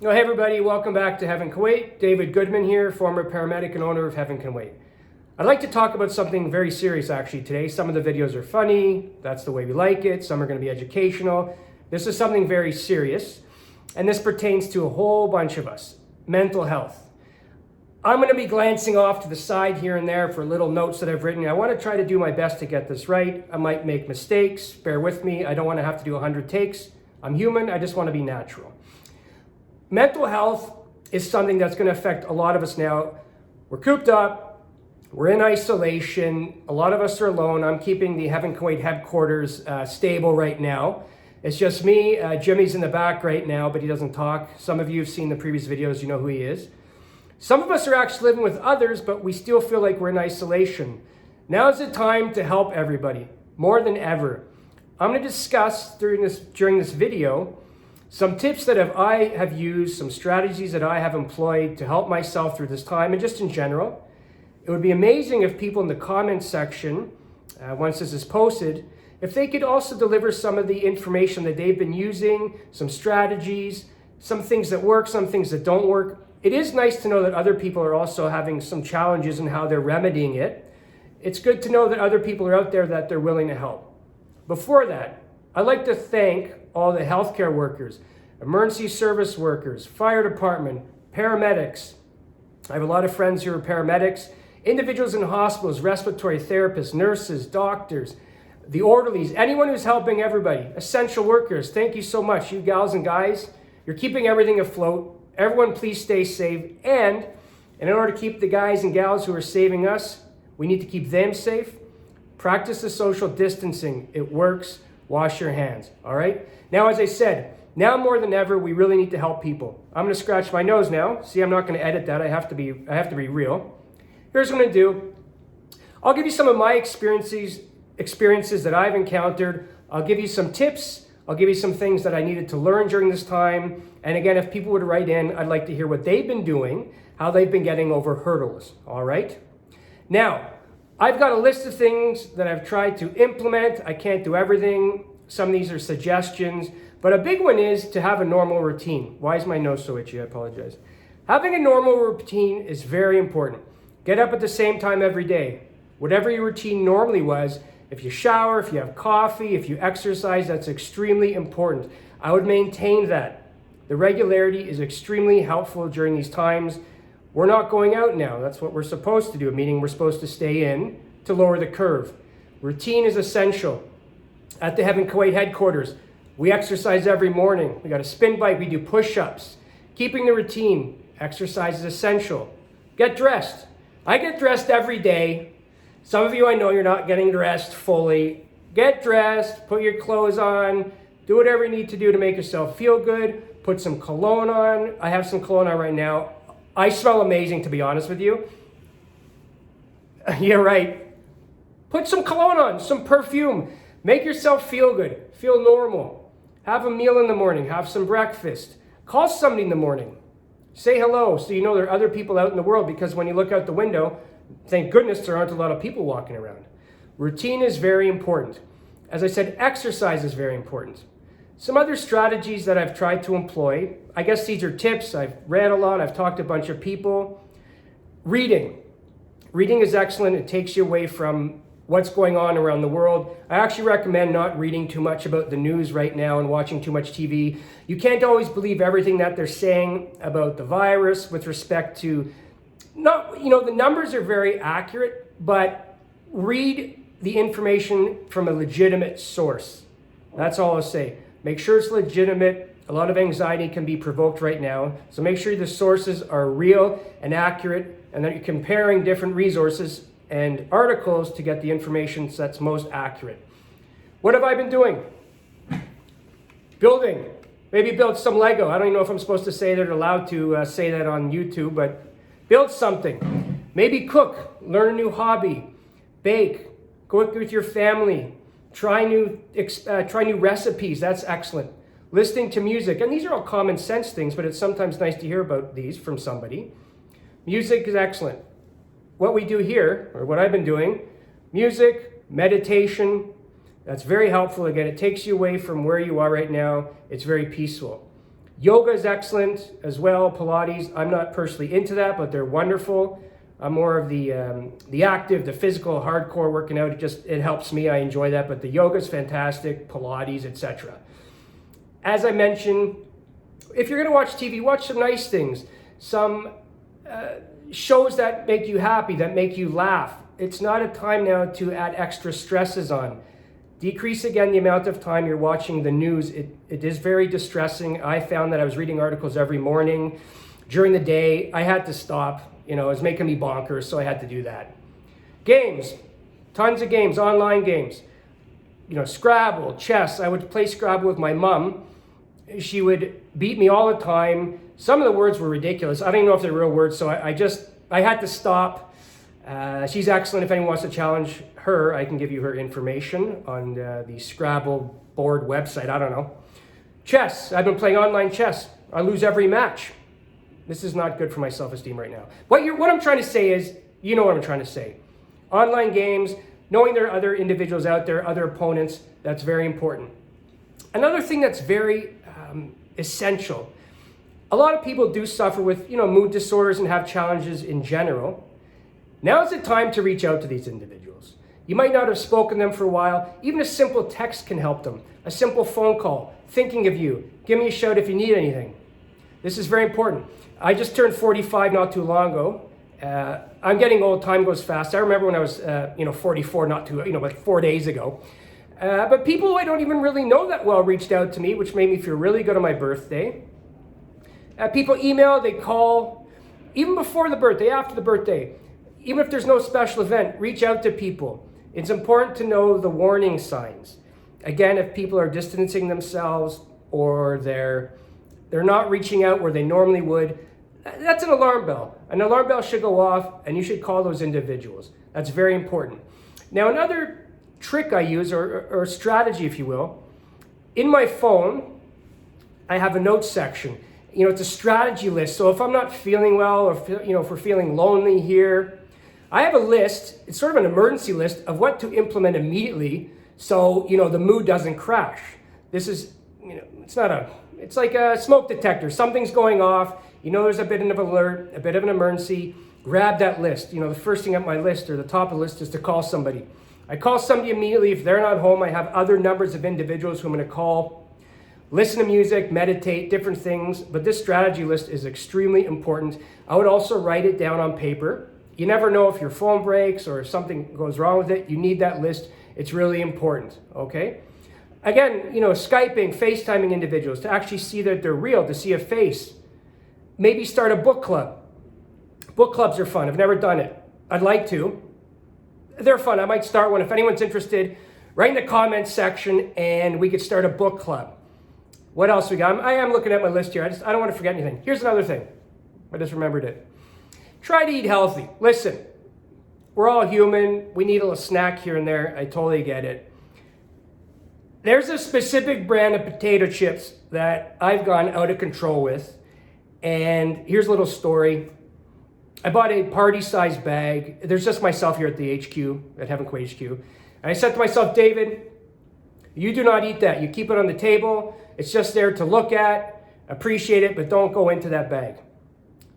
Oh, hey everybody, welcome back to Heaven Can Wait. David Goodman here, former paramedic and owner of Heaven Can Wait. I'd like to talk about something very serious actually today. Some of the videos are funny, that's the way we like it. Some are going to be educational. This is something very serious, and this pertains to a whole bunch of us. Mental health. I'm going to be glancing off to the side here and there for little notes that I've written. I want to try to do my best to get this right. I might make mistakes, bear with me. I don't want to have to do 100 takes. I'm human, I just want to be natural. Mental health is something that's going to affect a lot of us now. We're cooped up, we're in isolation, a lot of us are alone. I'm keeping the Heaven Can Wait headquarters stable right now. It's just me. Jimmy's in the back right now, but he doesn't talk. Some of you have seen the previous videos, you know who he is. Some of us are actually living with others, but we still feel like we're in isolation. Now is the time to help everybody, more than ever. I'm going to discuss during this video some tips that I have used, some strategies that I have employed to help myself through this time, and just in general. It would be amazing if people in the comments section, once this is posted, if they could also deliver some of the information that they've been using, some strategies, some things that work, some things that don't work. It is nice to know that other people are also having some challenges in how they're remedying it. It's good to know that other people are out there that they're willing to help. Before that, I'd like to thank all the healthcare workers, emergency service workers, fire department, paramedics. I have a lot of friends who are paramedics, individuals in hospitals, respiratory therapists, nurses, doctors, the orderlies, anyone who's helping everybody, essential workers. Thank you so much, you gals and guys. You're keeping everything afloat. Everyone, please stay safe. And in order to keep the guys and gals who are saving us, we need to keep them safe. Practice the social distancing. It works. Wash your hands, all right? Now, as I said, now more than ever, we really need to help people. I'm gonna scratch my nose now. See, I'm not gonna edit that. I have to be real. Here's what I'm gonna do. I'll give you some of my experiences that I've encountered. I'll give you some tips. I'll give you some things that I needed to learn during this time. And again, if people would write in, I'd like to hear what they've been doing, how they've been getting over hurdles, all right? Now, I've got a list of things that I've tried to implement. I can't do everything. Some of these are suggestions, but a big one is to have a normal routine. Why is my nose so itchy? I apologize. Having a normal routine is very important. Get up at the same time every day. Whatever your routine normally was, if you shower, if you have coffee, if you exercise, that's extremely important. I would maintain that. The regularity is extremely helpful during these times. We're not going out now. That's what we're supposed to do, meaning we're supposed to stay in to lower the curve. Routine is essential. At the Heaven Can Wait headquarters, we exercise every morning. We got a spin bike, we do push-ups. Keeping the routine, exercise is essential. Get dressed. I get dressed every day. Some of you, I know you're not getting dressed fully. Get dressed, put your clothes on, do whatever you need to do to make yourself feel good. Put some cologne on. I have some cologne on right now. I smell amazing, to be honest with you. Yeah, right. Put some cologne on, some perfume. Make yourself feel good, feel normal. Have a meal in the morning, have some breakfast. Call somebody in the morning. Say hello so you know there are other people out in the world, because when you look out the window, thank goodness there aren't a lot of people walking around. Routine is very important. As I said, exercise is very important. Some other strategies that I've tried to employ, I guess these are tips. I've read a lot, I've talked to a bunch of people. Reading. Reading is excellent. It takes you away from what's going on around the world. I actually recommend not reading too much about the news right now and watching too much TV. You can't always believe everything that they're saying about the virus with respect to, the numbers are very accurate, but read the information from a legitimate source. That's all I'll say. Make sure it's legitimate. A lot of anxiety can be provoked right now. So make sure the sources are real and accurate, and that you're comparing different resources and articles to get the information that's most accurate. What have I been doing? Building. Maybe build some Lego. I don't even know if I'm supposed to say that or allowed to say that on YouTube, but build something. Maybe cook. Learn a new hobby. Bake. Cook with your family. Try new recipes. That's excellent. Listening to music. And these are all common sense things, but it's sometimes nice to hear about these from somebody. Music is excellent. What we do here, or what I've been doing, music, meditation, that's very helpful. Again, it takes you away from where you are right now. It's very peaceful. Yoga is excellent as well, Pilates. I'm not personally into that, but they're wonderful. I'm more of the active, the physical, hardcore working out. It helps me. I enjoy that. But the yoga is fantastic, Pilates, etc. As I mentioned, if you're going to watch TV, watch some nice things, some shows that make you happy, that make you laugh. It's not a time now to add extra stresses on. Decrease again the amount of time you're watching the news. It is very distressing. I found that I was reading articles every morning. During the day, I had to stop. It was making me bonkers, so I had to do that. Games, tons of games, online games. Scrabble, chess. I would play Scrabble with my mom. She would beat me all the time. Some of the words were ridiculous. I don't even know if they're real words, so I had to stop. She's excellent. If anyone wants to challenge her, I can give you her information on the Scrabble board website. I don't know. Chess. I've been playing online chess. I lose every match. This is not good for my self-esteem right now. What I'm trying to say is, you know what I'm trying to say. Online games, knowing there are other individuals out there, other opponents, that's very important. Another thing that's very essential. A lot of people do suffer with, mood disorders and have challenges in general. Now is the time to reach out to these individuals. You might not have spoken to them for a while. Even a simple text can help them. A simple phone call, thinking of you. Give me a shout if you need anything. This is very important. I just turned 45 not too long ago. I'm getting old, time goes fast. I remember when I was, 44, like 4 days ago. But people I don't even really know that well reached out to me, which made me feel really good on my birthday. People email, they call, even before the birthday, after the birthday. Even if there's no special event, reach out to people. It's important to know the warning signs. Again, if people are distancing themselves or they're not reaching out where they normally would, that's an alarm bell. An alarm bell should go off and you should call those individuals. That's very important. Now, another trick I use, or strategy, if you will, in my phone, I have a notes section. It's a strategy list. So if I'm not feeling well, or if we're feeling lonely here, I have a list. It's sort of an emergency list of what to implement immediately so, the mood doesn't crash. This is, it's like a smoke detector. Something's going off. There's a bit of an alert, a bit of an emergency. Grab that list. The first thing on my list or the top of the list is to call somebody. I call somebody immediately. If they're not home, I have other numbers of individuals who I'm going to call. Listen to music, meditate, different things. But this strategy list is extremely important. I would also write it down on paper. You never know if your phone breaks or if something goes wrong with it. You need that list. It's really important, okay? Again, Skyping, FaceTiming individuals to actually see that they're real, to see a face. Maybe start a book club. Book clubs are fun. I've never done it. I'd like to. They're fun. I might start one. If anyone's interested, write in the comments section and we could start a book club. What else we got? I am looking at my list here. I don't want to forget anything. Here's another thing. I just remembered it. Try to eat healthy. Listen, we're all human. We need a little snack here and there. I totally get it. There's a specific brand of potato chips that I've gone out of control with. And here's a little story. I bought a party-sized bag. There's just myself here at the HQ, at Heaven Kuwait HQ. And I said to myself, David, you do not eat that. You keep it on the table. It's just there to look at, appreciate it, but don't go into that bag.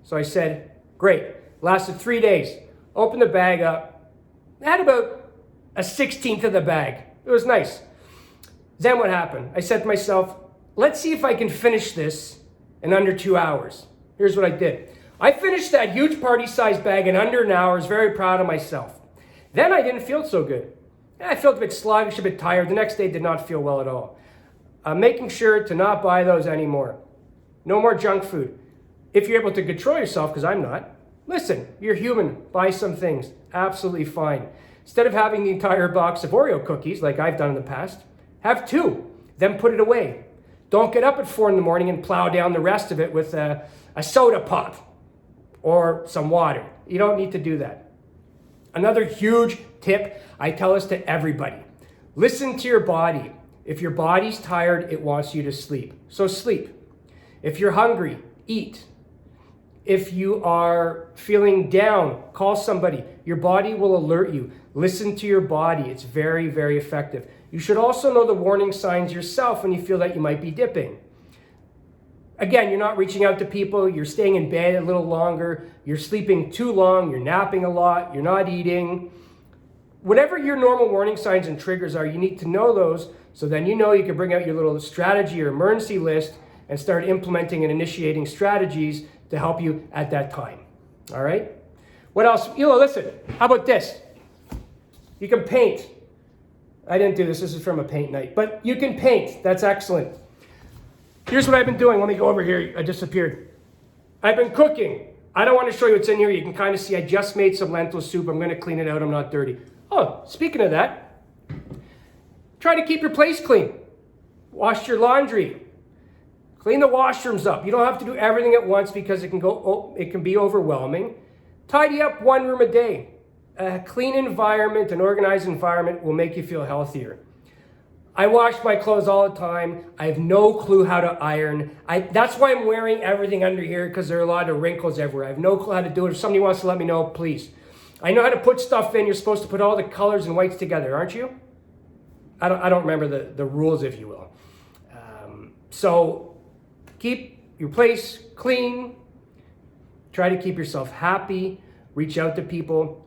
So I said, great. Lasted 3 days. Opened the bag up. I had about a 16th of the bag. It was nice. Then what happened? I said to myself, let's see if I can finish this in under 2 hours. Here's what I did. I finished that huge party-sized bag in under an hour. I was very proud of myself. Then I didn't feel so good. I felt a bit sluggish, a bit tired. The next day did not feel well at all. I'm making sure to not buy those anymore. No more junk food. If you're able to control yourself, because I'm not, listen, you're human. Buy some things. Absolutely fine. Instead of having the entire box of Oreo cookies, like I've done in the past, have 2, then put it away. Don't get up at 4 a.m. and plow down the rest of it with a soda pop or some water. You don't need to do that. Another huge tip I tell this to everybody. Listen to your body. If your body's tired, it wants you to sleep. So sleep. If you're hungry, eat. If you are feeling down, call somebody. Your body will alert you. Listen to your body. It's very, very effective. You should also know the warning signs yourself when you feel that you might be dipping. Again, you're not reaching out to people, you're staying in bed a little longer, you're sleeping too long, you're napping a lot, you're not eating. Whatever your normal warning signs and triggers are, you need to know those, so then you know you can bring out your little strategy or emergency list and start implementing and initiating strategies to help you at that time. All right? What else? Listen, how about this? You can paint. I didn't do this. This is from a paint night. But you can paint. That's excellent. Here's what I've been doing. Let me go over here. I disappeared. I've been cooking. I don't want to show you what's in here. You can kind of see I just made some lentil soup. I'm going to clean it out. I'm not dirty. Oh, speaking of that, try to keep your place clean. Wash your laundry. Clean the washrooms up. You don't have to do everything at once because it can be overwhelming. Tidy up one room a day. A clean environment, an organized environment will make you feel healthier. I wash my clothes all the time. I have no clue how to iron. That's why I'm wearing everything under here, because there are a lot of wrinkles everywhere. I have no clue how to do it. If somebody wants to let me know, please. I know how to put stuff in. You're supposed to put all the colors and whites together, aren't you? I don't remember the rules, if you will. So keep your place clean. Try to keep yourself happy. Reach out to people.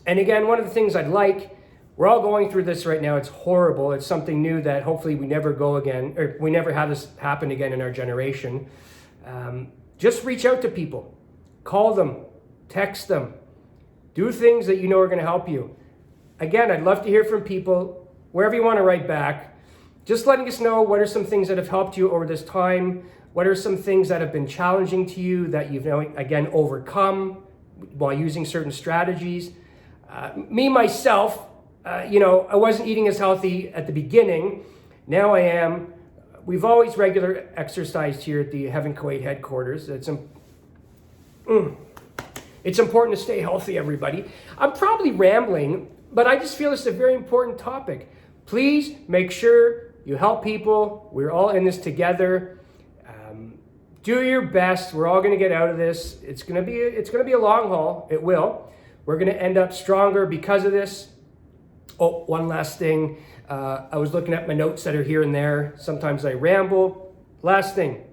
And again, one of the things I'd like, we're all going through this right now. It's horrible. It's something new that hopefully we never go again, or we never have this happen again in our generation. Just reach out to people. Call them. Text them. Do things that you know are going to help you. Again, I'd love to hear from people, wherever you want to write back. Just letting us know what are some things that have helped you over this time. What are some things that have been challenging to you that you've now, again, overcome while using certain strategies. Myself, I wasn't eating as healthy at the beginning. Now I am. We've always regular exercised here at the Heaven Kuwait headquarters. It's important to stay healthy, everybody. I'm probably rambling, but I just feel it's a very important topic. Please make sure you help people. We're all in this together. Do your best. We're all going to get out of this. It's going to be a long haul. It will. We're going to end up stronger because of this. Oh, one last thing. I was looking at my notes that are here and there. Sometimes I ramble. Last thing.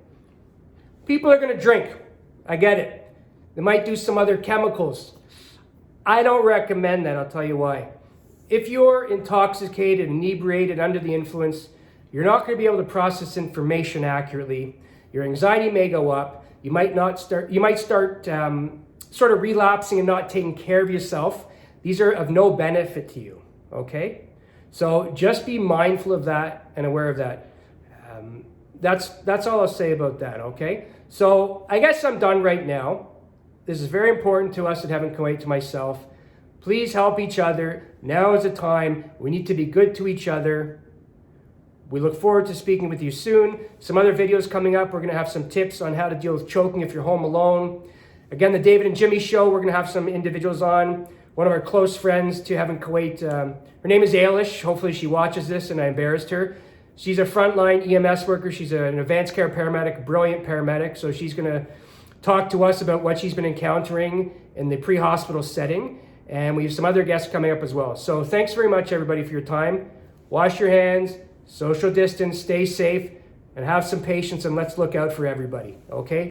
People are going to drink. I get it. They might do some other chemicals. I don't recommend that. I'll tell you why. If you're intoxicated, inebriated, under the influence, you're not going to be able to process information accurately. Your anxiety may go up. You might start sort of relapsing and not taking care of yourself. These are of no benefit to you, okay? So just be mindful of that and aware of that. That's all I'll say about that, okay? So I guess I'm done right now. This is very important to us at Heaven Kuwait, to myself. Please help each other. Now is the time. We need to be good to each other. We look forward to speaking with you soon. Some other videos coming up. We're going to have some tips on how to deal with choking if you're home alone. Again, the David and Jimmy Show, we're going to have some individuals on. One of our close friends to Heaven Kuwait, her name is Ailish. Hopefully she watches this and I embarrassed her. She's a frontline EMS worker. She's an advanced care paramedic, brilliant paramedic. So she's going to talk to us about what she's been encountering in the pre-hospital setting. And we have some other guests coming up as well. So thanks very much, everybody, for your time. Wash your hands. Social distance, stay safe, and have some patience, and let's look out for everybody, okay?